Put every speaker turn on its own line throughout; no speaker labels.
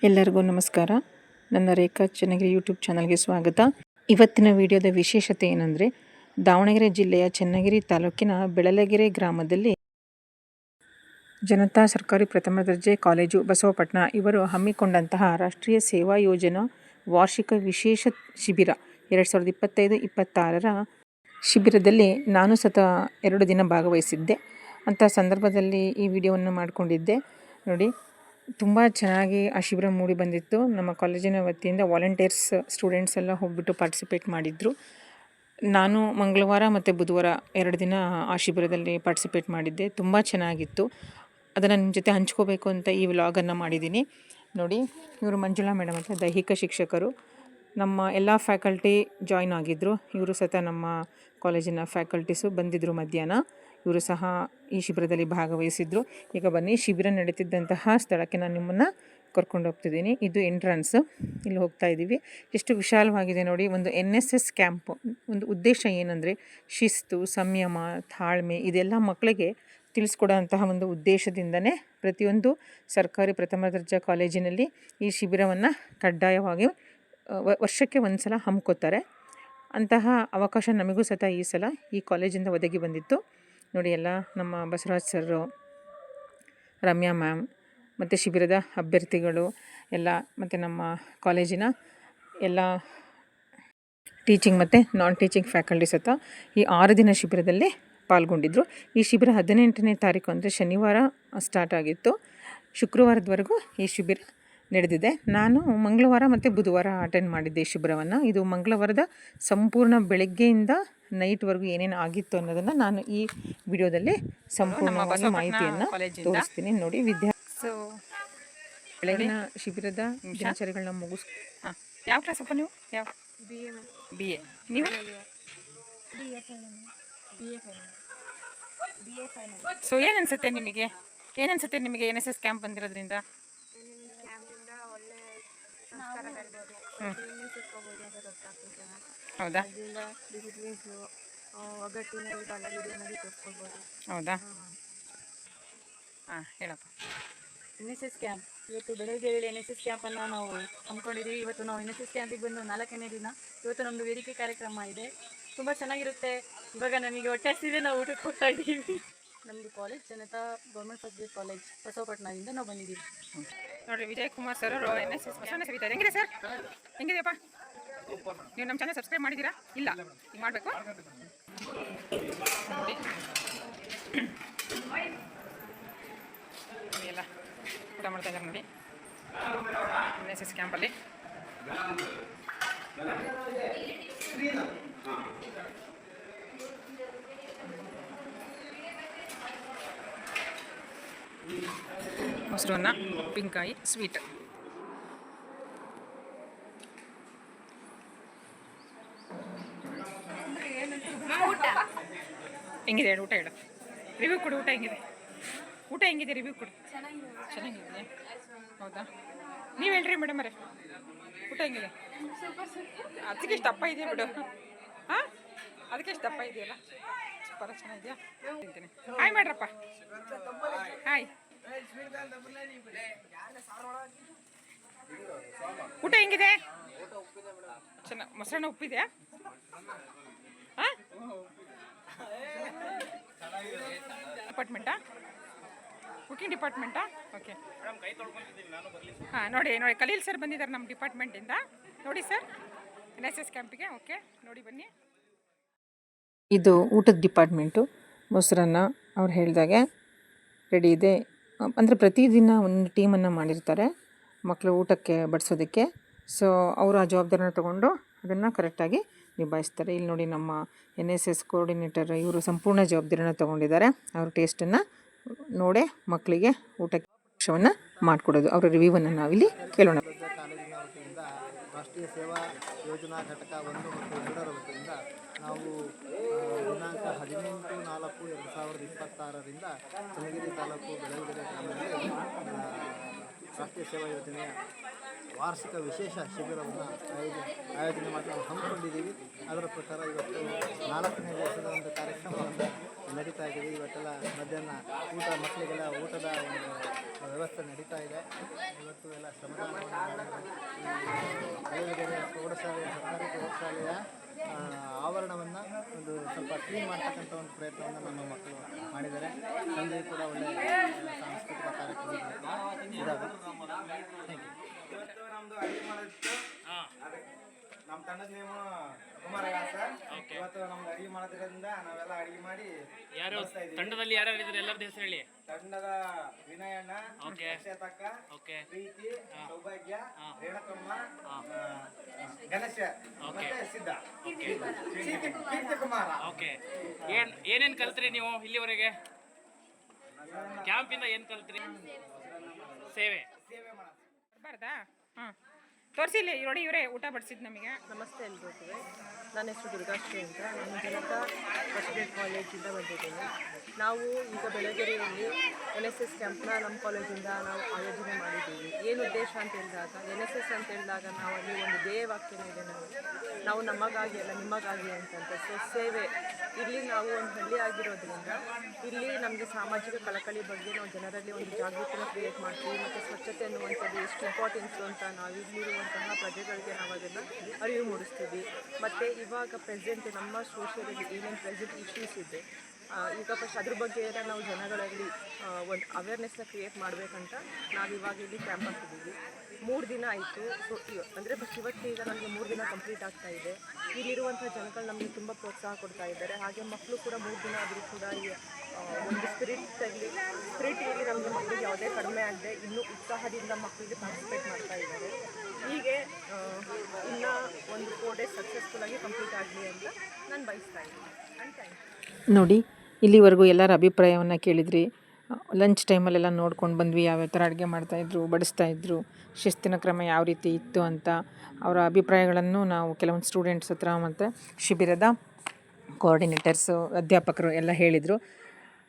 ಎಲ್ಲರಿಗೂ ನಮಸ್ಕಾರ. ನನ್ನ ರೇಖಾ ಚೆನ್ನಗಿರಿ ಯೂಟ್ಯೂಬ್ ಚಾನಲ್ಗೆ ಸ್ವಾಗತ. ಇವತ್ತಿನ ವಿಡಿಯೋದ ವಿಶೇಷತೆ ಏನಂದರೆ, ದಾವಣಗೆರೆ ಜಿಲ್ಲೆಯ ಚೆನ್ನಗಿರಿ ತಾಲೂಕಿನ ಬೆಳಲಗೆರೆ ಗ್ರಾಮದಲ್ಲಿ ಜನತಾ ಸರ್ಕಾರಿ ಪ್ರಥಮ ದರ್ಜೆ ಕಾಲೇಜು ಬಸವಪಟ್ಟಣ ಇವರು ಹಮ್ಮಿಕೊಂಡಂತಹ ರಾಷ್ಟ್ರೀಯ ಸೇವಾ ಯೋಜನಾ ವಾರ್ಷಿಕ ವಿಶೇಷ ಶಿಬಿರ 2025-26ರ ಶಿಬಿರದಲ್ಲಿ ನಾನು ಸತ 2 ದಿನ ಭಾಗವಹಿಸಿದ್ದೆ. ಅಂಥ ಸಂದರ್ಭದಲ್ಲಿ ಈ ವಿಡಿಯೋವನ್ನು ಮಾಡಿಕೊಂಡಿದ್ದೆ. ನೋಡಿ, ತುಂಬ ಚೆನ್ನಾಗಿ ಆ ಶಿಬಿರ ಮೂಡಿ ಬಂದಿತ್ತು. ನಮ್ಮ ಕಾಲೇಜಿನ ವತಿಯಿಂದ ವಾಲಂಟಿಯರ್ಸ್ ಸ್ಟೂಡೆಂಟ್ಸ್ ಎಲ್ಲ ಹೋಗ್ಬಿಟ್ಟು ಪಾರ್ಟಿಸಿಪೇಟ್ ಮಾಡಿದರು. ನಾನು ಮಂಗಳವಾರ ಮತ್ತು ಬುಧವಾರ 2 ದಿನ ಆ ಶಿಬಿರದಲ್ಲಿ ಪಾರ್ಟಿಸಿಪೇಟ್ ಮಾಡಿದ್ದೆ. ತುಂಬ ಚೆನ್ನಾಗಿತ್ತು. ಅದನ್ನು ನಿಮ್ಮ ಜೊತೆ ಹಂಚ್ಕೋಬೇಕು ಅಂತ ಈ ವ್ಲಾಗನ್ನು ಮಾಡಿದ್ದೀನಿ. ನೋಡಿ, ಇವರು ಮಂಜುಳಾ ಮೇಡಮ್ ಅಂತ ದೈಹಿಕ ಶಿಕ್ಷಕರು. ನಮ್ಮ ಎಲ್ಲ ಫ್ಯಾಕಲ್ಟಿ ಜಾಯ್ನ್ ಆಗಿದ್ದರು. ಇವರು ಸಹ ನಮ್ಮ ಕಾಲೇಜಿನ ಫ್ಯಾಕಲ್ಟೀಸು ಬಂದಿದ್ದರು. ಮಧ್ಯಾಹ್ನ ಇವರು ಸಹ ಈ ಶಿಬಿರದಲ್ಲಿ ಭಾಗವಹಿಸಿದ್ರು. ಈಗ ಬನ್ನಿ, ಶಿಬಿರ ನಡೀತಿದ್ದಂತಹ ಸ್ಥಳಕ್ಕೆ ನಾನು ನಿಮ್ಮನ್ನು ಕರ್ಕೊಂಡು ಹೋಗ್ತಿದ್ದೀನಿ. ಇದು ಎಂಟ್ರನ್ಸ್. ಇಲ್ಲಿ ಹೋಗ್ತಾ ಇದ್ದೀವಿ. ಎಷ್ಟು ವಿಶಾಲವಾಗಿದೆ ನೋಡಿ. ಒಂದು NSS ಕ್ಯಾಂಪು. ಒಂದು ಉದ್ದೇಶ ಏನಂದರೆ, ಶಿಸ್ತು, ಸಂಯಮ, ತಾಳ್ಮೆ ಇದೆಲ್ಲ ಮಕ್ಕಳಿಗೆ ತಿಳಿಸ್ಕೊಡೋಂತಹ ಒಂದು ಉದ್ದೇಶದಿಂದನೇ ಪ್ರತಿಯೊಂದು ಸರ್ಕಾರಿ ಪ್ರಥಮ ದರ್ಜೆ ಕಾಲೇಜಿನಲ್ಲಿ ಈ ಶಿಬಿರವನ್ನು ಕಡ್ಡಾಯವಾಗಿ ವರ್ಷಕ್ಕೆ ಒಂದು ಸಲ ಹಮ್ಮಿಕೋತಾರೆ. ಅಂತಹ ಅವಕಾಶ ನಮಗೂ ಸಹ ಈ ಸಲ ಈ ಕಾಲೇಜಿಂದ ಒದಗಿ ಬಂದಿತ್ತು. ನೋಡಿ, ಎಲ್ಲ ನಮ್ಮ ಬಸವರಾಜ್ ಸರ್, ರಮ್ಯಾ ಮ್ಯಾಮ್ ಮತ್ತು ಶಿಬಿರದ ಅಭ್ಯರ್ಥಿಗಳು ಎಲ್ಲ, ಮತ್ತು ನಮ್ಮ ಕಾಲೇಜಿನ ಎಲ್ಲ ಟೀಚಿಂಗ್ ಮತ್ತು ನಾನ್ ಟೀಚಿಂಗ್ ಫ್ಯಾಕಲ್ಟಿ ಸಹ ಈ 6 ದಿನ ಶಿಬಿರದಲ್ಲಿ ಪಾಲ್ಗೊಂಡಿದ್ದರು. ಈ ಶಿಬಿರ 18ನೇ ತಾರೀಕು ಅಂದರೆ ಶನಿವಾರ ಸ್ಟಾರ್ಟ್ ಆಗಿತ್ತು. ಶುಕ್ರವಾರದವರೆಗೂ ಈ ಶಿಬಿರ ನಡೆದಿದೆ. ನಾನು ಮಂಗಳವಾರ ಮತ್ತು ಬುಧವಾರ ಅಟೆಂಡ್ ಮಾಡಿದ್ದೆ ಈ ಶಿಬಿರವನ್ನು. ಇದು ಮಂಗಳವಾರದ ಸಂಪೂರ್ಣ ಬೆಳಗ್ಗೆಯಿಂದ ನೈಟ್ವರೆಗೂ ಏನೇನು ಆಗಿತ್ತು ಅನ್ನೋದನ್ನು ನಾನು ಈ ವಿಡಿಯೋದಲ್ಲಿ ಸಂಪೂರ್ಣವಾಗಿ ಮಾಹಿತಿಯನ್ನು ತೋರಿಸ್ತೀನಿ. ನೋಡಿ, ಬೆಳಗಿನ ಶಿಬಿರದ ದಿನಚರಿಗಳನ್ನ
ಯಾವ ಕ್ಲಾಸ್ ಅಪ್ಪ ನೀವು? ಯಾವ ಬಿ ಎ ನೀವು? ಸೊ ಏನನ್ಸುತ್ತೆ ನಿಮಗೆ NSS ಕ್ಯಾಂಪ್ ಬಂದಿರೋದ್ರಿಂದ? ಹೌದಾ? ಹೌದಾ? ಹಾಂ, ಹೇಳಪ್ಪ.
NSS ಕ್ಯಾಂಪ್ ಇವತ್ತು ಬೆಳಗ್ಗೆಯಲ್ಲಿ NSS ಕ್ಯಾಂಪನ್ನು ನಾವು ಹಮ್ಮಿಕೊಂಡಿದ್ದೀವಿ. ಇವತ್ತು ನಾವು NSS ಕ್ಯಾಂಪಿಗೆ ಬಂದು 4ನೇ ದಿನ. ಇವತ್ತು ನಮ್ಮದು ವೇದಿಕೆ ಕಾರ್ಯಕ್ರಮ ಇದೆ. ತುಂಬ ಚೆನ್ನಾಗಿರುತ್ತೆ. ಇವಾಗ ನಮಗೆ ಹೊಟ್ಟೆ ಹಸಿದೆ, ನಾವು ಊಟಕ್ಕೆ ಹೋಗ್ತಾ ಇದ್ದೀವಿ. ನಮ್ಮದು college Janata government first grade college ಬಸವಪಟ್ಟಣದಿಂದ ನಾವು ಬಂದಿದ್ದೀವಿ.
ನೋಡಿರಿ, ವಿಜಯ್ ಕುಮಾರ್ ಸರ್ NSS ಸರಿತಾರೆ. ಹೆಂಗಿದೆ ಸರ್? ಹೆಂಗಿದೆಯಪ್ಪ? ನೀವು ನಮ್ಮ ಚಾನಲ್ ಸಬ್ಸ್ಕ್ರೈಬ್ ಮಾಡಿದ್ದೀರಾ? ಇಲ್ಲ, ಈಗ ಮಾಡಬೇಕು. ಎಲ್ಲ ಊಟ ಮಾಡ್ತಾ ಇದ್ದಾರೆ ನೋಡಿ NSS ಕ್ಯಾಂಪಲ್ಲಿ. ಮೊಸರನ್ನ, ಉಪ್ಪಿನಕಾಯಿ, ಸ್ವೀಟ್. ಹೆಂಗಿದೆ ಊಟ? ಹೇಳು, ರಿವ್ಯೂ ಕೊಡು. ಊಟ ಹೆಂಗಿದೆ ರಿವ್ಯೂ ಕೊಡು. ಚೆನ್ನಾಗಿದೆ. ಹೌದಾ? ನೀವು ಹೇಳ್ರಿ ಮೇಡಮ್ ಅವರೇ, ಊಟ ಹೆಂಗಿದೆ? ಅದಕ್ಕೆ ಎಷ್ಟು ದಪ್ಪ ಇದೆಯಾ ಬಿಡು. ಹಾಂ, ಅದಕ್ಕೆ ಎಷ್ಟು ದಪ್ಪ ಇದೆಯಲ್ಲ, ಸೂಪರ ಚೆನ್ನಾಗಿದೆಯಾ? ತಿಂತೀನಿ. ಹಾಯ್ ಮಾಡ್ರಪ್ಪ. ಹಾಯ್. ಊಟ ಹೆಂಗಿದೆ? ಚೆನ್ನಾಗಿ. ಮೊಸರನ್ನ ಉಪ್ಪಿದೆಯಾ? ಹಾಂ, ಡಿಪಾರ್ಟ್ಮೆಂಟಾ? ಕುಕಿಂಗ್ ಡಿಪಾರ್ಟ್ಮೆಂಟಾ? ಓಕೆ. ಹಾಂ, ನೋಡಿ ಖಲೀಲ್ ಸರ್ ಬಂದಿದ್ದಾರೆ ನಮ್ಮ ಡಿಪಾರ್ಟ್ಮೆಂಟಿಂದ. ನೋಡಿ ಸರ್, NSS ಕ್ಯಾಂಪಿಗೆ. ಓಕೆ, ನೋಡಿ ಬನ್ನಿ.
ಇದು ಊಟದ ಡಿಪಾರ್ಟ್ಮೆಂಟು. ಮೊಸರನ್ನ ಅವ್ರು ಹೇಳಿದಾಗೆ ರೆಡಿ ಇದೆ. ಅಂದರೆ ಪ್ರತಿದಿನ ಒಂದು ಟೀಮನ್ನು ಮಾಡಿರ್ತಾರೆ ಮಕ್ಕಳು ಊಟಕ್ಕೆ ಬಡಿಸೋದಕ್ಕೆ. ಸೊ ಅವರು ಆ ಜವಾಬ್ದಾರಿನ ತೊಗೊಂಡು ಅದನ್ನು ಕರೆಕ್ಟಾಗಿ ನಿಭಾಯಿಸ್ತಾರೆ. ಇಲ್ಲಿ ನೋಡಿ, ನಮ್ಮ NSS ಕೋಆರ್ಡಿನೇಟರ್ ಇವರು ಸಂಪೂರ್ಣ ಜವಾಬ್ದಾರಿನ ತೊಗೊಂಡಿದ್ದಾರೆ. ಅವ್ರ ಟೇಸ್ಟನ್ನು ನೋಡೇ ಮಕ್ಕಳಿಗೆ ಊಟಕ್ಕೆ ವಿಷಯವನ್ನು ಮಾಡಿಕೊಡೋದು. ಅವರ ರಿವ್ಯೂವನ್ನು ನಾವಿಲ್ಲಿ ಕೇಳೋಣ.
ರಾಷ್ಟ್ರೀಯ ಸೇವಾ ಯೋಜನಾ ಘಟಕ 1 ಮತ್ತು 2ರ ವತಿಯಿಂದ ನಾವು ದಿನಾಂಕ 18/4/2026ರಿಂದ ಚೆನ್ನಗಿರಿ ತಾಲೂಕು ಬೆಳಲಗೆರೆ ಗ್ರಾಮದಲ್ಲಿ ರಾಷ್ಟ್ರೀಯ ಸೇವಾ ಯೋಜನೆಯ ವಾರ್ಷಿಕ ವಿಶೇಷ ಶಿಬಿರವನ್ನು ಆಯೋಜನೆ ಮಾಡಿ ನಾವು ಹಮ್ಮಿಕೊಂಡಿದ್ದೀವಿ. ಅದರ ಪ್ರಕಾರ ಇವತ್ತು 4ನೇ ವರ್ಷದ ಒಂದು ಕಾರ್ಯಕ್ರಮವನ್ನು ನಡೀತಾ ಇದೆ. ಇವತ್ತೆಲ್ಲ ಮಧ್ಯಾಹ್ನ ಊಟ ಮಕ್ಕಳಿಗೆಲ್ಲ ಊಟದ ಒಂದು ವ್ಯವಸ್ಥೆ ನಡೀತಾ ಇದೆ. ಇವತ್ತು ಎಲ್ಲ ಶ್ರಮದಾನವನ್ನು ಬೆಳಗೆರೆ ಪ್ರೌಢಶಾಲೆಯ ಸರ್ಕಾರಿ ಪ್ರೌಢಶಾಲೆಯ ಆವರಣವನ್ನು ಒಂದು ಸ್ವಲ್ಪ ಕ್ಲೀನ್ ಮಾಡ್ತಕ್ಕಂಥ ಒಂದು ಪ್ರಯತ್ನವನ್ನು ನಮ್ಮ ಮಕ್ಕಳು ಮಾಡಿದ್ದಾರೆ. ಸಂಜೆ ಕೂಡ ಒಳ್ಳೆಯ ಸಾಂಸ್ಕೃತಿಕ ಕಾರ್ಯಕ್ರಮಗಳು ಇದ್ದಾವೆ. Thank you.
ಇವತ್ತು ನಮ್ದು ಅಡಿಗೆ ಮಾಡೋದಿತ್ತು. ನಮ್ಮ ತಂಡದ ನೇಮು ಕುಮಾರಯ್ಯ ಸರ್. ಇವತ್ತು ನಮ್ದು ಅಡಿಗೆ ಮಾಡೋದ್ರಿಂದ ನಾವೆಲ್ಲ ಅಡಿಗೆ ಮಾಡಿ
ಯಾರು ತಂಡದಲ್ಲಿ ಯಾರು ಇದ್ದಾರೆ ಎಲ್ಲರ ಹೆಸರು ಹೇಳಿ.
ತಂಡದ ವಿನಯಣ್ಣ, ಅಕ್ಷತಕ್ಕ, ಪ್ರೀತಿ, ಸೌಭಾಗ್ಯ, ರೇಣುಕಮ್ಮ, ಗಣೇಶ ಮತ್ತೆ ಸಿದ್ಧ, ಕೀರ್ತಿ ಕುಮಾರ.
ಓಕೆ, ಏನೇನ್ ಕಲ್ತ್ರಿ ನೀವು ಇಲ್ಲಿವರೆಗೆ? ಕ್ಯಾಂಪಿಂದ ಏನ್ ಕಲ್ತ್ರಿ? ಸೇವೆ
ಬರ್ಬಾರ್ದಾ? ಹಾಂ, ತೋರಿಸಿ ಇಲ್ಲಿ ನೋಡಿ, ಇವರೇ ಊಟ ಬಡಿಸಿದ್ದು ನಮಗೆ.
ನಮಸ್ತೆ ಎಲ್ರಿಗೂ. ನನ್ನ ಹೆಸರು ದುರ್ಗಾಶ್ರೀ ಅಂತ. ನಾನು ಜನತಾ ಫಸ್ಟ್ ಗ್ರೇಡ್ ಕಾಲೇಜಿಂದ ಬಂದಿದ್ದೀನಿ. ನಾವು ಈಗ ಬೆಳಗೆರೆಯಲ್ಲಿ NSS ಕ್ಯಾಂಪ್ನ ನಮ್ಮ ಕಾಲೇಜಿಂದ ನಾವು ಆಯೋಜನೆ ಮಾಡಿದ್ದೀವಿ. ಏನು ಉದ್ದೇಶ ಅಂತ ಹೇಳಿದಾಗ, NSS ಅಂತ ಹೇಳಿದಾಗ ನಾವು ಅಲ್ಲಿ ಒಂದು ಧ್ಯೇಯವಾಕ್ಯನೇ ಇದೆ, ನಾವು ನಮಗಾಗಿ ಅಲ್ಲ ನಿಮಗಾಗಿ ಅಂತಂತ. ಸೊ ಸೇವೆ, ಇಲ್ಲಿ ನಾವು ಒಂದು ಹಳ್ಳಿ ಆಗಿರೋದ್ರಿಂದ ಇಲ್ಲಿ ನಮಗೆ ಸಾಮಾಜಿಕ ಕಳಕಳಿ ಬಗ್ಗೆ ನಾವು ಜನರಲ್ಲಿ ಒಂದು ಜಾಗೃತಿನ ಕ್ರಿಯೇಟ್ ಮಾಡ್ತೀವಿ. ಮತ್ತು ಸ್ವಚ್ಛತೆ ಅನ್ನುವಂಥದ್ದು ಎಷ್ಟು ಇಂಪಾರ್ಟೆನ್ಸು ಅಂತ ನಾವು ಇಲ್ಲಿರುವಂತಹ ಪ್ರಜೆಗಳಿಗೆ ನಾವು ಅದನ್ನು ಅರಿವು ಮೂಡಿಸ್ತೀವಿ. ಮತ್ತು ಇವಾಗ ಪ್ರೆಸೆಂಟ್ ನಮ್ಮ ಸೋಷಿಯಲಿ ಏನೇನು ಪ್ರೆಸೆಂಟ್ ಇಶ್ಯೂಸ್ ಇದೆ, ಈಗ ಫಸ್ಟ್ ಅದ್ರ ಬಗ್ಗೆ ಎಲ್ಲ ನಾವು ಜನಗಳಲ್ಲಿ ಒಂದು ಅವೇರ್ನೆಸ್ನ ಕ್ರಿಯೇಟ್ ಮಾಡಬೇಕಂತ ನಾವು ಇವಾಗ ಇಲ್ಲಿ ಕ್ಯಾಂಪ್ ಹಾಕಿದ್ದೀವಿ. 3 ದಿನ ಆಯಿತು. ಸೊ ಅಂದರೆ ಫಸ್ಟ್ ಇವತ್ತಿಗೆ ನಮಗೆ 3 ದಿನ ಕಂಪ್ಲೀಟ್ ಆಗ್ತಾ ಇದೆ. ಇಲ್ಲಿರುವಂಥ ಜನಗಳು ನಮಗೆ ತುಂಬ ಪ್ರೋತ್ಸಾಹ ಕೊಡ್ತಾ ಇದ್ದಾರೆ. ಹಾಗೆ ಮಕ್ಕಳು ಕೂಡ 3 ದಿನ ಆದರೂ ಕೂಡ ಈ ಒಂದು ಸ್ಪಿರಿಟಲ್ಲಿ ನಮಗೆ ಮಕ್ಕಳಿಗೆ ಯಾವುದೇ ಕಡಿಮೆ ಆಗದೆ ಇನ್ನೂ ಉತ್ಸಾಹದಿಂದ ಮಕ್ಕಳಿಗೆ ಪಾರ್ಟಿಸಿಪೇಟ್ ಮಾಡ್ತಾ ಇದ್ದಾರೆ. ಹೀಗೆ ಇನ್ನೂ ಒಂದು 4 ಡೇಸ್ ಸಕ್ಸಸ್ಫುಲ್ಲಾಗಿ ಕಂಪ್ಲೀಟ್ ಆಗಲಿ ಅಂತ ನಾನು ಬಯಸ್ತಾ ಇದ್ದೀನಿ. And thank you.
ನೋಡಿ, ಇಲ್ಲಿವರೆಗೂ ಎಲ್ಲರ ಅಭಿಪ್ರಾಯವನ್ನು ಕೇಳಿದ್ರಿ. ಲಂಚ್ ಟೈಮಲ್ಲೆಲ್ಲ ನೋಡ್ಕೊಂಡು ಬಂದ್ವಿ, ಯಾವ್ಯಾವ ಥರ ಅಡುಗೆ ಮಾಡ್ತಾಯಿದ್ರು, ಬಡಿಸ್ತಾಯಿದ್ರು, ಶಿಸ್ತಿನ ಕ್ರಮ ಯಾವ ರೀತಿ ಇತ್ತು ಅಂತ ಅವರ ಅಭಿಪ್ರಾಯಗಳನ್ನು ನಾವು ಕೆಲವೊಂದು ಸ್ಟೂಡೆಂಟ್ಸ್ ಹತ್ರ ಮತ್ತು ಶಿಬಿರದ ಕೋಆರ್ಡಿನೇಟರ್ಸು, ಅಧ್ಯಾಪಕರು ಎಲ್ಲ ಹೇಳಿದರು.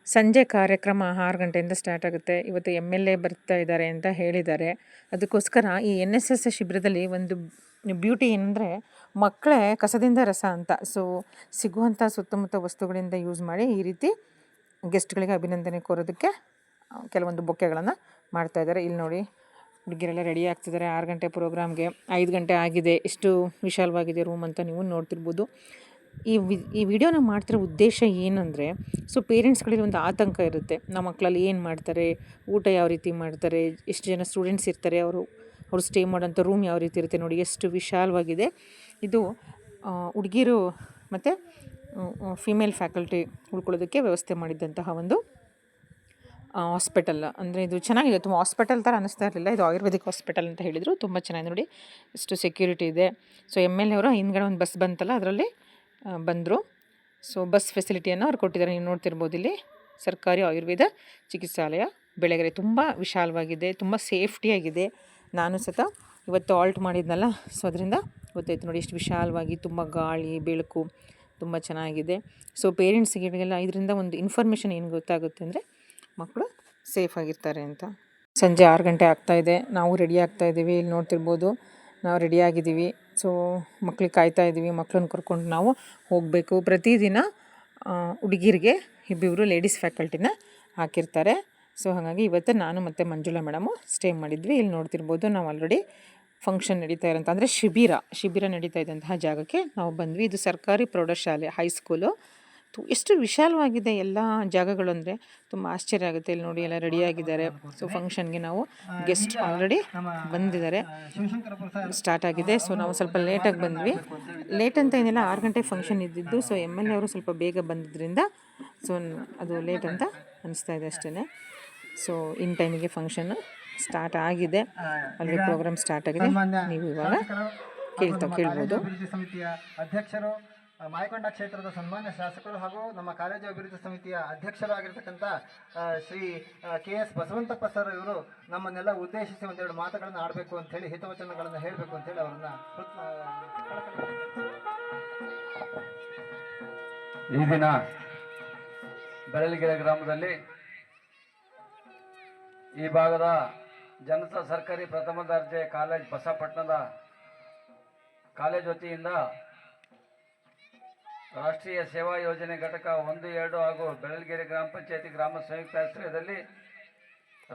ಸಂಜೆ ಕಾರ್ಯಕ್ರಮ 6 ಗಂಟೆಯಿಂದ ಸ್ಟಾರ್ಟ್ ಆಗುತ್ತೆ. ಇವತ್ತು MLA ಬರ್ತಾ ಇದ್ದಾರೆ ಅಂತ ಹೇಳಿದ್ದಾರೆ. ಅದಕ್ಕೋಸ್ಕರ ಈ NSS ಶಿಬಿರದಲ್ಲಿ ಒಂದು ಬ್ಯೂಟಿ ಏನಂದರೆ, ಮಕ್ಕಳೇ ಕಸದಿಂದ ರಸ ಅಂತ. ಸೊ ಸಿಗುವಂಥ ಸುತ್ತಮುತ್ತ ವಸ್ತುಗಳಿಂದ ಯೂಸ್ ಮಾಡಿ ಈ ರೀತಿ ಗೆಸ್ಟ್ಗಳಿಗೆ ಅಭಿನಂದನೆ ಕೋರೋದಕ್ಕೆ ಕೆಲವೊಂದು ಬೊಕ್ಕೆಗಳನ್ನು ಮಾಡ್ತಾಯಿದ್ದಾರೆ. ಇಲ್ಲಿ ನೋಡಿ, ಹುಡುಗಿರೆಲ್ಲ ರೆಡಿ ಆಗ್ತಿದ್ದಾರೆ 6 ಗಂಟೆ ಪ್ರೋಗ್ರಾಮ್ಗೆ. 5 ಗಂಟೆ ಆಗಿದೆ. ಎಷ್ಟು ವಿಶಾಲವಾಗಿದೆ ರೂಮ್ ಅಂತ ನೀವು ನೋಡ್ತಿರ್ಬೋದು. ಈ ವಿಡಿಯೋನ ಮಾಡ್ತಿರೋ ಉದ್ದೇಶ ಏನಂದರೆ, ಸೊ ಪೇರೆಂಟ್ಸ್ಗಳಿಗೆ ಒಂದು ಆತಂಕ ಇರುತ್ತೆ, ನಮ್ಮ ಮಕ್ಕಳಲ್ಲಿ ಏನು ಮಾಡ್ತಾರೆ, ಊಟ ಯಾವ ರೀತಿ ಮಾಡ್ತಾರೆ, ಎಷ್ಟು ಜನ ಸ್ಟೂಡೆಂಟ್ಸ್ ಇರ್ತಾರೆ, ಅವರು ಸ್ಟೇ ಮಾಡೋಂಥ ರೂಮ್ ಯಾವ ರೀತಿ ಇರುತ್ತೆ. ನೋಡಿ ಎಷ್ಟು ವಿಶಾಲವಾಗಿದೆ. ಇದು ಹುಡುಗಿರು ಮತ್ತು ಫಿಮೇಲ್ ಫ್ಯಾಕಲ್ಟಿ ಉಳ್ಕೊಳ್ಳೋದಕ್ಕೆ ವ್ಯವಸ್ಥೆ ಮಾಡಿದ್ದಂತಹ ಒಂದು ಹಾಸ್ಪಿಟಲ್. ಅಂದರೆ ಇದು ಚೆನ್ನಾಗಿದೆ, ತುಂಬ ಹಾಸ್ಪಿಟಲ್ ಥರ ಅನ್ನಿಸ್ತಾ ಇರಲಿಲ್ಲ. ಇದು ಆಯುರ್ವೇದಿಕ್ ಹಾಸ್ಪಿಟಲ್ ಅಂತ ಹೇಳಿದರು. ತುಂಬ ಚೆನ್ನಾಗಿದೆ ನೋಡಿ, ಎಷ್ಟು ಸೆಕ್ಯೂರಿಟಿ ಇದೆ. ಸೊ MLA ಅವರು ಹಿಂದ್ಗಡೆ ಒಂದು ಬಸ್ ಬಂತಲ್ಲ, ಅದರಲ್ಲಿ ಬಂದರು. ಸೊ ಬಸ್ ಫೆಸಿಲಿಟಿಯನ್ನು ಅವ್ರು ಕೊಟ್ಟಿದ್ದಾರೆ. ನೀವು ನೋಡ್ತಿರ್ಬೋದು, ಇಲ್ಲಿ ಸರ್ಕಾರಿ ಆಯುರ್ವೇದ ಚಿಕಿತ್ಸಾಲಯ ಬೆಳಗೆರೆ ತುಂಬ ವಿಶಾಲವಾಗಿದೆ, ತುಂಬ ಸೇಫ್ಟಿಯಾಗಿದೆ. ನಾನು ಸತ ಇವತ್ತು ಆಲ್ಟ್ ಮಾಡಿದ್ನಲ್ಲ, ಸೊ ಅದರಿಂದ ಗೊತ್ತಾಯ್ತು ನೋಡಿ ಎಷ್ಟು ವಿಶಾಲವಾಗಿ, ತುಂಬ ಗಾಳಿ ಬೆಳಕು, ತುಂಬ ಚೆನ್ನಾಗಿದೆ. ಸೊ ಪೇರೆಂಟ್ಸ್ಗಳಿಗೆಲ್ಲ ಇದರಿಂದ ಒಂದು ಇನ್ಫಾರ್ಮೇಷನ್ ಏನು ಗೊತ್ತಾಗುತ್ತೆ ಅಂದರೆ, ಮಕ್ಕಳು ಸೇಫಾಗಿರ್ತಾರೆ ಅಂತ. ಸಂಜೆ 6 ಗಂಟೆ ಆಗ್ತಾಯಿದೆ. ನಾವು ರೆಡಿ ಆಗ್ತಾಯಿದ್ದೀವಿ. ಇಲ್ಲಿ ನೋಡ್ತಿರ್ಬೋದು, ನಾವು ರೆಡಿಯಾಗಿದ್ದೀವಿ. ಸೊ ಮಕ್ಳಿಗೆ ಕಾಯ್ತಾ ಇದ್ದೀವಿ. ಮಕ್ಕಳನ್ನ ಕರ್ಕೊಂಡು ನಾವು ಹೋಗಬೇಕು. ಪ್ರತಿದಿನ ಹುಡುಗಿರಿಗೆ ಇಬ್ಬಿಬ್ಬರು ಲೇಡೀಸ್ ಫ್ಯಾಕಲ್ಟಿನ ಹಾಕಿರ್ತಾರೆ. ಸೊ ಹಾಗಾಗಿ ಇವತ್ತು ನಾನು ಮತ್ತು ಮಂಜುಳಾ ಮೇಡಮು ಸ್ಟೇ ಮಾಡಿದ್ವಿ. ಇಲ್ಲಿ ನೋಡ್ತಿರ್ಬೋದು, ನಾವು ಆಲ್ರೆಡಿ ಫಂಕ್ಷನ್ ನಡೀತಾ ಇರೋಂಥ, ಅಂದರೆ ಶಿಬಿರ ನಡೀತಾ ಇದ್ದಂತಹ ಜಾಗಕ್ಕೆ ನಾವು ಬಂದ್ವಿ. ಇದು ಸರ್ಕಾರಿ ಪ್ರೌಢಶಾಲೆ ಹೈಸ್ಕೂಲು. ಎಷ್ಟು ವಿಶಾಲವಾಗಿದೆ ಎಲ್ಲ ಜಾಗಗಳು ಅಂದರೆ ತುಂಬ ಆಶ್ಚರ್ಯ ಆಗುತ್ತೆ. ಇಲ್ಲಿ ನೋಡಿ, ಎಲ್ಲ ರೆಡಿಯಾಗಿದ್ದಾರೆ. ಸೊ ಫಂಕ್ಷನ್ಗೆ ನಾವು ಗೆಸ್ಟ್ ಆಲ್ರೆಡಿ ಬಂದಿದ್ದಾರೆ, ಸ್ಟಾರ್ಟ್ ಆಗಿದೆ. ಸೊ ನಾವು ಸ್ವಲ್ಪ ಲೇಟಾಗಿ ಬಂದ್ವಿ. ಲೇಟ್ ಅಂತ ಏನಿಲ್ಲ, 6 ಗಂಟೆ ಫಂಕ್ಷನ್ ಇದ್ದಿದ್ದು. ಸೊ MLA ಅವರು ಸ್ವಲ್ಪ ಬೇಗ ಬಂದಿದ್ದರಿಂದ ಸೊ ಅದು ಲೇಟ್ ಅಂತ ಅನಿಸ್ತಾ ಇದೆ ಅಷ್ಟೇ. ಸೊ ಇನ್ ಟೈಮಿಗೆ ಫಂಕ್ಷನ್ ಸ್ಟಾರ್ಟ್ ಆಗಿದೆ, ಅಲ್ಲಿ ಪ್ರೋಗ್ರಾಮ್ ಸ್ಟಾರ್ಟ್ ಆಗಿದೆ. ನೀವು ಇವಾಗ ಕೇಳ್ಬೋದು.
ಸಮಿತಿಯ ಅಧ್ಯಕ್ಷರು, ಮಾಯಕೊಂಡ ಕ್ಷೇತ್ರದ ಸನ್ಮಾನ್ಯ ಶಾಸಕರು ಹಾಗೂ ನಮ್ಮ ಕಾಲೇಜು ಅಭಿವೃದ್ಧಿ ಸಮಿತಿಯ ಅಧ್ಯಕ್ಷರು ಆಗಿರ್ತಕ್ಕಂಥ ಶ್ರೀ KS ಬಸವಂತಪ್ಪ ಸರ್ ಇವರು ನಮ್ಮನ್ನೆಲ್ಲ ಉದ್ದೇಶಿಸಿ ಒಂದೆರಡು ಮಾತುಗಳನ್ನು ಆಡಬೇಕು ಅಂಥೇಳಿ, ಹಿತವಚನಗಳನ್ನು ಹೇಳಬೇಕು ಅಂತೇಳಿ ಅವ್ರನ್ನ
ಈ ದಿನ ಬೆಳಲಿಗೆರೆ ಗ್ರಾಮದಲ್ಲಿ ಈ ಭಾಗದ ಜನತಾ ಸರ್ಕಾರಿ ಪ್ರಥಮ ದರ್ಜೆ ಕಾಲೇಜ್ ಬಸವಪಟ್ಟಣದ ಕಾಲೇಜ್ ವತಿಯಿಂದ ರಾಷ್ಟ್ರೀಯ ಸೇವಾ ಯೋಜನೆ ಘಟಕ 1, 2 ಹಾಗೂ ಬೆಳಲ್ಗೆರೆ ಗ್ರಾಮ ಪಂಚಾಯತಿ ಗ್ರಾಮ ಸಂಯುಕ್ತ ಆಶ್ರಯದಲ್ಲಿ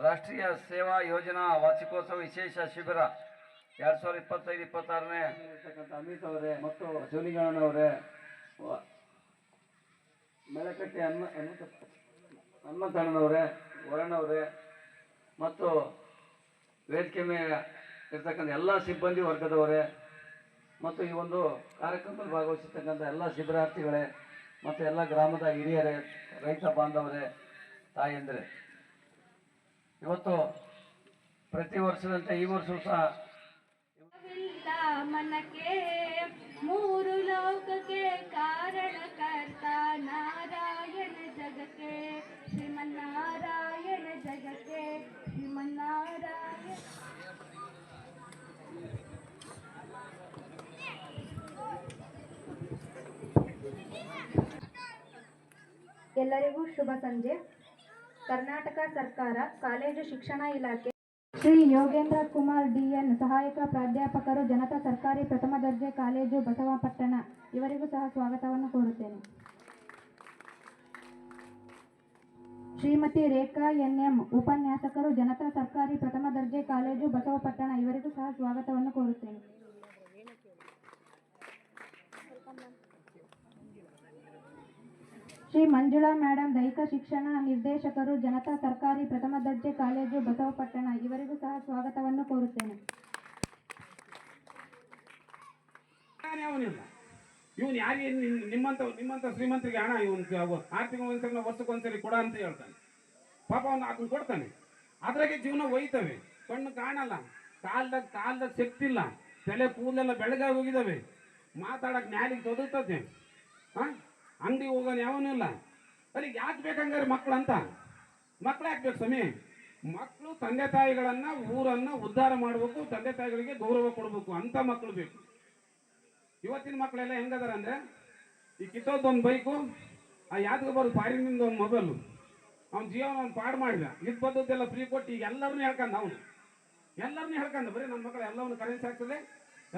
ರಾಷ್ಟ್ರೀಯ ಸೇವಾ ಯೋಜನಾ ವಾರ್ಷಿಕೋತ್ಸವ ವಿಶೇಷ ಶಿಬಿರ 2025-26ನೇ ಇರ್ತಕ್ಕಂಥ ಅಮಿತ್ ಅವರೇ ಮತ್ತು ಶಿವಲಿಂಗಣ್ಣನವರೇ, ಮೇಲಕಟ್ಟಿ ಹನುಮಂತಣ್ಣನವರೇ, ವರಣವರೇ ಮತ್ತು ವೇದಿಕೆ ಮೇಲೆ ಇರ್ತಕ್ಕಂಥ ಎಲ್ಲ ಸಿಬ್ಬಂದಿ ವರ್ಗದವರೇ ಮತ್ತು ಈ ಒಂದು ಕಾರ್ಯಕ್ರಮದಲ್ಲಿ ಭಾಗವಹಿಸಿರ್ತಕ್ಕಂಥ ಎಲ್ಲ ಶಿಬಿರಾರ್ಥಿಗಳೇ ಮತ್ತು ಎಲ್ಲ ಗ್ರಾಮದ ಹಿರಿಯರೇ, ರೈತ ಬಾಂಧವರೇ, ತಾಯಂದಿರೇ, ಇವತ್ತು ಪ್ರತಿ ವರ್ಷದಂತೆ ಈ ವರ್ಷವೂ ಸಹ
ಮನಕ್ಕೆ ಮೂರು ಲೋಕಕ್ಕೆ ಕಾರಣಕರ್ತ ನಾರಾಯಣ ಜಗಕ್ಕೆ ಶ್ರೀಮನ್ನಾರಾಯಣ ಜಗಕ್ಕೆ ಶ್ರೀಮನ್ನಾರಾಯಣ. ಎಲ್ಲರಿಗೂ ಶುಭ ಸಂಜೆ. ಕರ್ನಾಟಕ ಸರ್ಕಾರ ಕಾಲೇಜು ಶಿಕ್ಷಣ ಇಲಾಖೆ ಶ್ರೀ ಯೋಗೇಂದ್ರ ಕುಮಾರ್ DN ಸಹಾಯಕ ಪ್ರಾಧ್ಯಾಪಕರು, ಜನತಾ ಸರ್ಕಾರಿ ಪ್ರಥಮ ದರ್ಜೆ ಕಾಲೇಜು ಬಸವಾಪಟ್ಟಣ ಇವರಿಗೂ ಸಹ ಸ್ವಾಗತವನ್ನು ಕೋರುತ್ತೇನೆ. ಶ್ರೀಮತಿ ರೇಖಾ NM ಉಪನ್ಯಾಸಕರು, ಜನತಾ ಸರ್ಕಾರಿ ಪ್ರಥಮ ದರ್ಜೆ ಕಾಲೇಜು ಬಸವಪಟ್ಟಣ ಇವರಿಗೂ ಸಹ ಸ್ವಾಗತವನ್ನು ಕೋರುತ್ತೇನೆ. ಶ್ರೀ ಮಂಜುಳಾ ಮೇಡಮ್ ದೈಹಿಕ ಶಿಕ್ಷಣ ನಿರ್ದೇಶಕರು, ಜನತಾ ಸರ್ಕಾರಿ ಪ್ರಥಮ ದರ್ಜೆ ಕಾಲೇಜು ಬಸವಪಟ್ಟಣ ಇವರಿಗೂ ಸಹ ಸ್ವಾಗತವನ್ನು ಕೋರುತ್ತೇನೆ.
ಇವನು ಯಾರಿಗೆ ನಿಮ್ಮಂತ ಶ್ರೀಮಂತರಿಗೆ ಹಣ ಇವನು 6 ತಿಂಗಳು ಒಂದ್ಸರಿ ವರ್ಷಕ್ಕೊಂದ್ಸರಿ ಕೊಡ ಅಂತ ಹೇಳ್ತಾನೆ. ಪಾಪ ಅವನು ಅದನ್ನ ಕೊಡ್ತಾನೆ, ಅದ್ರಾಗೆ ಜೀವನ ಒಯ್ತವೆ. ಕಣ್ಣು ಕಾಣಲ್ಲ, ಕಾಲ್ದಾಗ ಶಕ್ತಿ ಇಲ್ಲ, ತಲೆ ಕೂದಲೆಲ್ಲ ಬೆಳಗಾಗಿ ಹೋಗಿದ್ದಾವೆ, ಮಾತಾಡಕ್ ನ್ಯಾಲಿಗೆ ತೊದರ್ತದೆ. ಅಂಗಡಿ ಹೋಗೋನು ಯಾವನೂ ಇಲ್ಲ. ಅದಕ್ಕೆ ಯಾಕೆ ಬೇಕಂಗಾರೆ ಮಕ್ಕಳು ಯಾಕೆ ಬೇಕು ಸ್ವಾಮಿ? ಮಕ್ಕಳು ತಂದೆ ತಾಯಿಗಳನ್ನ, ಊರನ್ನ ಉದ್ಧಾರ ಮಾಡಬೇಕು, ತಂದೆ ತಾಯಿಗಳಿಗೆ ಗೌರವ ಕೊಡಬೇಕು ಅಂತ ಮಕ್ಕಳು ಬೇಕು. ಇವತ್ತಿನ ಮಕ್ಕಳೆಲ್ಲ ಹೆಂಗದಾರ ಅಂದ್ರೆ, ಈ ಕಿತ್ತೋದೊಂದು ಬೈಕು, ಆ ಯಾವ್ದು ಬರೋದು ಫಾರಿನಿಂದ ಒಂದು ಮೊಬೈಲು, ಅವ್ನ ಜೀವನ ಅವ್ನು ಪಾಡು ಮಾಡಿದ, ಇದು ಬದ್ದೆಲ್ಲ ಫ್ರೀ ಕೊಟ್ಟು ಈಗ ಎಲ್ಲರನ್ನೂ ಹೇಳ್ಕಂದ. ಎಲ್ಲರನ್ನೂ ಹೇಳ್ಕಂದ. ಬರೀ ನನ್ನ ಮಕ್ಕಳು ಎಲ್ಲವನ್ನು ಕರೆನ್ಸಿ ಆಗ್ತದೆ,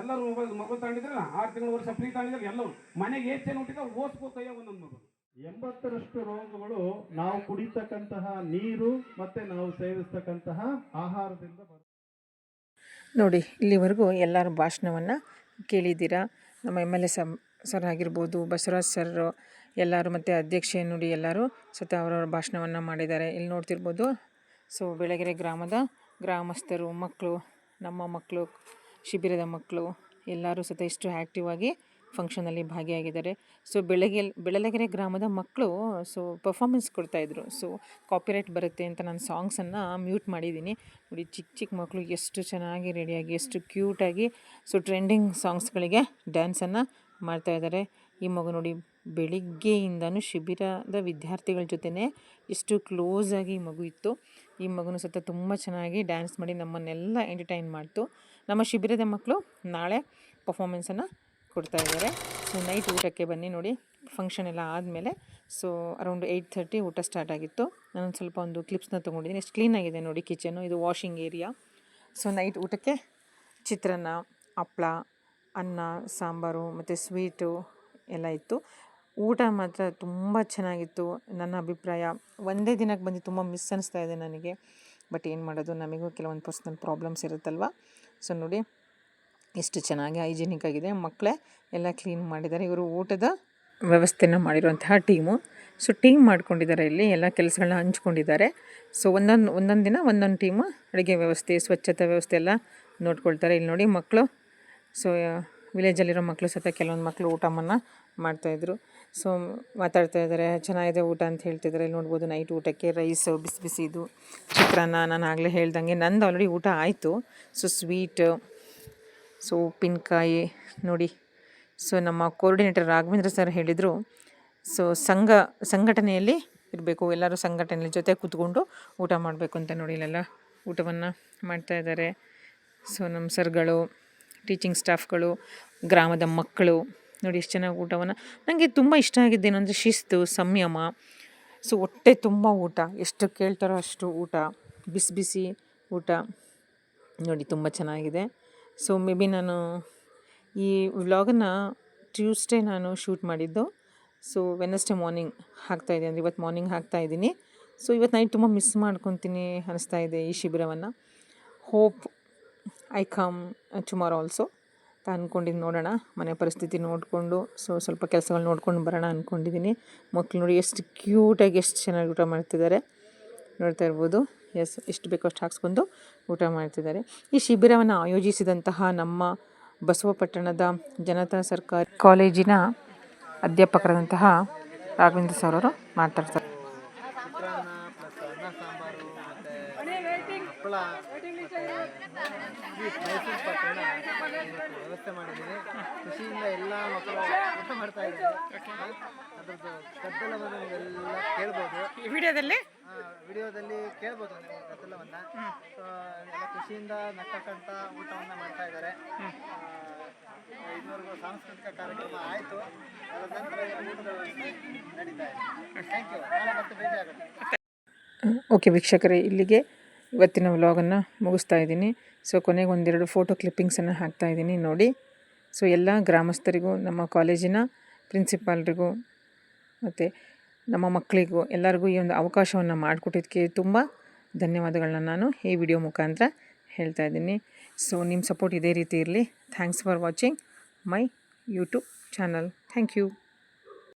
ಎಲ್ಲರೂ ಮೊಬೈಲ್ ತಗೊಂಡಿದ್ರೆ 6 ತಿಂಗಳು ವರ್ಷ ಫ್ರೀ ತಗೊಂಡಿದ್ರೆ ಎಲ್ಲರೂ ಮನೆಗೆ ಹೆಚ್ಚೇನು ಹುಟ್ಟಿದ ಓದಿಸ್ಬೇಕಯ್ಯ ಒಂದೊಂದು ಮಗು.
80ರಷ್ಟು ರೋಗಗಳು ನಾವು ಕುಡಿತಕ್ಕಂತಹ ನೀರು ಮತ್ತೆ ನಾವು ಸೇವಿಸ್ತಕ್ಕಂತಹ ಆಹಾರದಿಂದ
ನೋಡಿ, ಇಲ್ಲಿವರೆಗೂ ಎಲ್ಲರ ಭಾಷಣವನ್ನು ಕೇಳಿದ್ದೀರಾ. ನಮ್ಮ MLA ಸರ್ ಆಗಿರ್ಬೋದು, ಬಸವರಾಜ್ ಸರ್ ಎಲ್ಲರೂ, ಮತ್ತು ಅಧ್ಯಕ್ಷೆ ನುಡಿ ಎಲ್ಲರೂ ಸತ ಅವರವರ ಭಾಷಣವನ್ನು ಮಾಡಿದ್ದಾರೆ. ಇಲ್ಲಿ ನೋಡ್ತಿರ್ಬೋದು. ಸೊ ಬೆಳಗೆರೆ ಗ್ರಾಮದ ಗ್ರಾಮಸ್ಥರು, ಮಕ್ಕಳು, ನಮ್ಮ ಮಕ್ಕಳು, ಶಿಬಿರದ ಮಕ್ಕಳು ಎಲ್ಲರೂ ಸತ ಇಷ್ಟು ಆ್ಯಕ್ಟಿವ್ ಆಗಿ ಫಂಕ್ಷನಲ್ಲಿ ಭಾಗಿಯಾಗಿದ್ದಾರೆ. ಸೊ ಬೆಳಗೆರೆ ಗ್ರಾಮದ ಮಕ್ಕಳು ಪರ್ಫಾರ್ಮೆನ್ಸ್ ಕೊಡ್ತಾಯಿದ್ರು. ಸೊ ಕಾಪಿರೈಟ್ ಬರುತ್ತೆ ಅಂತ ನಾನು ಸಾಂಗ್ಸನ್ನು ಮ್ಯೂಟ್ ಮಾಡಿದ್ದೀನಿ. ನೋಡಿ, ಚಿಕ್ಕ ಮಕ್ಕಳು ಎಷ್ಟು ಚೆನ್ನಾಗಿ ರೆಡಿಯಾಗಿ, ಎಷ್ಟು ಕ್ಯೂಟಾಗಿ ಟ್ರೆಂಡಿಂಗ್ ಸಾಂಗ್ಸ್ಗಳಿಗೆ ಡ್ಯಾನ್ಸನ್ನು ಮಾಡ್ತಾಯಿದ್ದಾರೆ. ಈ ಮಗು ನೋಡಿ, ಬೆಳಿಗ್ಗೆಯಿಂದನೂ ಶಿಬಿರದ ವಿದ್ಯಾರ್ಥಿಗಳ ಜೊತೆನೇ ಎಷ್ಟು ಕ್ಲೋಸಾಗಿ ಈ ಮಗು ಇತ್ತು. ಈ ಮಗುನೂ ಸತ ತುಂಬ ಚೆನ್ನಾಗಿ ಡ್ಯಾನ್ಸ್ ಮಾಡಿ ನಮ್ಮನ್ನೆಲ್ಲ ಎಂಟರ್ಟೈನ್ ಮಾಡ್ತು. ನಮ್ಮ ಶಿಬಿರದ ಮಕ್ಕಳು ನಾಳೆ ಪರ್ಫಾಮೆನ್ಸನ್ನು ಕೊಡ್ತಾಯಿದ್ದಾರೆ. ಸೊ ನೈಟ್ ಊಟಕ್ಕೆ ಬನ್ನಿ. ನೋಡಿ, ಫಂಕ್ಷನ್ ಎಲ್ಲ ಆದಮೇಲೆ ಅರೌಂಡ್ 8:30 ಊಟ ಸ್ಟಾರ್ಟ್ ಆಗಿತ್ತು. ನಾನು ಸ್ವಲ್ಪ ಒಂದು ಕ್ಲಿಪ್ಸ್ನ ತೊಗೊಂಡಿದ್ದೀನಿ. ಎಷ್ಟು ಕ್ಲೀನಾಗಿದೆ ನೋಡಿ ಕಿಚನ್ನು. ಇದು ವಾಷಿಂಗ್ ಏರಿಯಾ. ಸೊ ನೈಟ್ ಊಟಕ್ಕೆ ಚಿತ್ರಾನ್ನ, ಹಪ್ಳ, ಅನ್ನ, ಸಾಂಬಾರು ಮತ್ತು ಸ್ವೀಟು ಎಲ್ಲ ಇತ್ತು. ಊಟ ಮಾತ್ರ ತುಂಬ ಚೆನ್ನಾಗಿತ್ತು. ನನ್ನ ಅಭಿಪ್ರಾಯ, ಒಂದೇ ದಿನಕ್ಕೆ ಬಂದು ತುಂಬ ಮಿಸ್ ಅನ್ನಿಸ್ತಾ ಇದೆ ನನಗೆ. ಬಟ್ ಏನು ಮಾಡೋದು, ನಮಗೂ ಕೆಲವೊಂದು ಪರ್ಸ್ನಲ್ ಪ್ರಾಬ್ಲಮ್ಸ್ ಇರುತ್ತಲ್ವ. ಸೊ ನೋಡಿ, ಎಷ್ಟು ಚೆನ್ನಾಗಿ ಹೈಜಿನಿಕ್ ಆಗಿದೆ. ಮಕ್ಕಳೇ ಎಲ್ಲ ಕ್ಲೀನ್ ಮಾಡಿದ್ದಾರೆ. ಇವರು ಊಟದ ವ್ಯವಸ್ಥೆನ ಮಾಡಿರುವಂತಹ ಟೀಮು. ಸೊ ಟೀಮ್ ಮಾಡ್ಕೊಂಡಿದ್ದಾರೆ. ಇಲ್ಲಿ ಎಲ್ಲ ಕೆಲಸಗಳನ್ನ ಹಂಚ್ಕೊಂಡಿದ್ದಾರೆ. ಸೊ ಒಂದೊಂದು ದಿನ ಒಂದೊಂದು ಟೀಮು ಅಡುಗೆ ವ್ಯವಸ್ಥೆ, ಸ್ವಚ್ಛತೆ ವ್ಯವಸ್ಥೆ ಎಲ್ಲ ನೋಡ್ಕೊಳ್ತಾರೆ. ಇಲ್ಲಿ ನೋಡಿ, ಮಕ್ಕಳು ವಿಲೇಜಲ್ಲಿರೋ ಮಕ್ಕಳು ಸತ ಕೆಲವೊಂದು ಮಕ್ಕಳು ಊಟವನ್ನು ಮಾಡ್ತಾಯಿದ್ರು. ಸೊ ಮಾತಾಡ್ತಾ ಇದ್ದಾರೆ, ಚೆನ್ನಾಗಿದೆ ಊಟ ಅಂತ ಹೇಳ್ತಿದ್ದಾರೆ. ಇಲ್ಲಿ ನೋಡ್ಬೋದು, ನೈಟ್ ಊಟಕ್ಕೆ ರೈಸು, ಬಿಸಿ ಇದು ಚಿತ್ರಾನ್ನ. ನಾನು ಆಗಲೇ ಹೇಳ್ದಂಗೆ ನಂದು ಆಲ್ರೆಡಿ ಊಟ ಆಯಿತು. ಸೊ ಸ್ವೀಟ್, ಸೊ ಉಪ್ಪಿನಕಾಯಿ ನೋಡಿ. ಸೊ ನಮ್ಮ ಕೋಆರ್ಡಿನೇಟರ್ ರಾಘವೇಂದ್ರ ಸರ್ ಹೇಳಿದರು, ಸೊ ಸಂಘಟನೆಯಲ್ಲಿ ಇರಬೇಕು, ಎಲ್ಲರೂ ಸಂಘಟನೆಯಲ್ಲಿ ಜೊತೆ ಕೂತ್ಕೊಂಡು ಊಟ ಮಾಡಬೇಕು ಅಂತ. ನೋಡಿ, ಇಲ್ಲೆಲ್ಲ ಊಟವನ್ನು ಮಾಡ್ತಾಯಿದ್ದಾರೆ. ಸೊ ನಮ್ಮ ಸರ್ಗಳು, ಟೀಚಿಂಗ್ ಸ್ಟಾಫ್ಗಳು, ಗ್ರಾಮದ ಮಕ್ಕಳು ನೋಡಿ ಎಷ್ಟು ಚೆನ್ನಾಗಿ ಊಟವನ್ನು. ನನಗೆ ತುಂಬ ಇಷ್ಟ ಆಗಿದ್ದೇನು ಅಂದರೆ ಶಿಸ್ತು, ಸಂಯಮ. ಸೊ ಹೊಟ್ಟೆ ತುಂಬ ಊಟ, ಎಷ್ಟು ಕೇಳ್ತಾರೋ ಅಷ್ಟು ಊಟ, ಬಿಸಿ ಊಟ ನೋಡಿ, ತುಂಬ ಚೆನ್ನಾಗಿದೆ. ಸೊ ಮೇ ಬಿ ನಾನು ಈ ವ್ಲಾಗನ್ನು ಟ್ಯೂಸ್ಡೇ ನಾನು ಶೂಟ್ ಮಾಡಿದ್ದು. ಸೊ ವೆನಸ್ಡೇ ಮಾರ್ನಿಂಗ್ ಹಾಕ್ತಾಯಿದ್ದೀನಿ, ಅಂದರೆ ಇವತ್ತು ಮಾರ್ನಿಂಗ್ ಹಾಕ್ತಾಯಿದ್ದೀನಿ. ಸೊ ಇವತ್ತು ನೈಟ್ ತುಂಬ ಮಿಸ್ ಮಾಡ್ಕೊತೀನಿ ಅನಿಸ್ತಾ ಇದೆ ಈ ಶಿಬಿರವನ್ನು. Hope I come tomorrow also ಅಂತ ಅಂದ್ಕೊಂಡಿದ್ದು. ನೋಡೋಣ, ಮನೆ ಪರಿಸ್ಥಿತಿ ನೋಡಿಕೊಂಡು ಸ್ವಲ್ಪ ಕೆಲಸಗಳು ನೋಡ್ಕೊಂಡು ಬರೋಣ ಅಂದ್ಕೊಂಡಿದ್ದೀನಿ. ಮಕ್ಕಳು ನೋಡಿ ಎಷ್ಟು ಕ್ಯೂಟಾಗಿ ಎಷ್ಟು ಚೆನ್ನಾಗಿ ಊಟ ಮಾಡ್ತಿದ್ದಾರೆ, ನೋಡ್ತಾ ಇರ್ಬೋದು. ಎಷ್ಟು ಬೇಕೋ ಅಷ್ಟು ಹಾಕ್ಸ್ಕೊಂಡು ಊಟ ಮಾಡ್ತಿದ್ದಾರೆ. ಈ ಶಿಬಿರವನ್ನು ಆಯೋಜಿಸಿದಂತಹ ನಮ್ಮ ಬಸವಪಟ್ಟಣದ ಜನತಾ ಸರ್ಕಾರಿ ಕಾಲೇಜಿನ ಅಧ್ಯಾಪಕರಾದಂತಹ ರಾಘವೇಂದ್ರ ಸರ್ ಅವರು ಮಾತಾಡ್ತಾರೆ.
ಚಿತ್ರಾನ್ನ ಪ್ಲಸ್ ಅನ್ನ ಸಾಂಬಾರು ಮತ್ತು ಹಪ್ಪಳ ಸ್ವೀಟ್ ಮೈಸೂರು ಪಾಕನ್ನ ಇವತ್ತು ವ್ಯವಸ್ಥೆ ಮಾಡಿದ್ದೀನಿ. ಖುಷಿಯಿಂದ ಎಲ್ಲ ಮಕ್ಕಳು ಊಟ ಮಾಡ್ತಾ ಇದ್ದಾರೆ. ಅದ್ರದ್ದು ಗದ್ದಲವನ್ನು ನೀವೆಲ್ಲ ಕೇಳ್ಬೋದು,
ಈ ವಿಡಿಯೋದಲ್ಲಿ
ವಿಡಿಯೋದಲ್ಲಿ ಕೇಳ್ಬೋದು ನೀವು ಗದ್ದಲವನ್ನು. ಎಲ್ಲ ಖುಷಿಯಿಂದ ನಕ್ಕಂತ ಊಟವನ್ನು ಮಾಡ್ತಾ ಇದ್ದಾರೆ. ಇದುವರೆಗೂ ಸಾಂಸ್ಕೃತಿಕ ಕಾರ್ಯಕ್ರಮ ಆಯಿತು, ಅದರ ನಂತರ ಊಟದ ವ್ಯವಸ್ಥೆ ನಡೀತಾ ಇದೆ. Thank you. ನಾಳೆ ಮತ್ತೆ ಭೇಟಿ ಆಗುತ್ತೆ.
ಓಕೆ ವೀಕ್ಷಕರೇ, ಇಲ್ಲಿಗೆ ಇವತ್ತಿನ ವ್ಲಾಗನ್ನು ಮುಗಿಸ್ತಾ ಇದ್ದೀನಿ. ಸೊ ಕೊನೆಗೆ ಒಂದೆರಡು ಫೋಟೋ ಕ್ಲಿಪ್ಪಿಂಗ್ಸನ್ನು ಹಾಕ್ತಾಯಿದ್ದೀನಿ ನೋಡಿ. ಸೊ ಎಲ್ಲ ಗ್ರಾಮಸ್ಥರಿಗೂ, ನಮ್ಮ ಕಾಲೇಜಿನ ಪ್ರಿನ್ಸಿಪಾಲ್ರಿಗೂ ಮತ್ತು ನಮ್ಮ ಮಕ್ಕಳಿಗೂ ಎಲ್ಲರಿಗೂ ಈ ಒಂದು ಅವಕಾಶವನ್ನು ಮಾಡಿಕೊಟ್ಟಿದ್ದಕ್ಕೆ ತುಂಬ ಧನ್ಯವಾದಗಳನ್ನ ನಾನು ಈ ವಿಡಿಯೋ ಮುಖಾಂತರ ಹೇಳ್ತಾ ಇದ್ದೀನಿ. ಸೊ ನಿಮ್ಮ ಸಪೋರ್ಟ್ ಇದೇ ರೀತಿ ಇರಲಿ. Thanks for watching my YouTube channel. Thank you.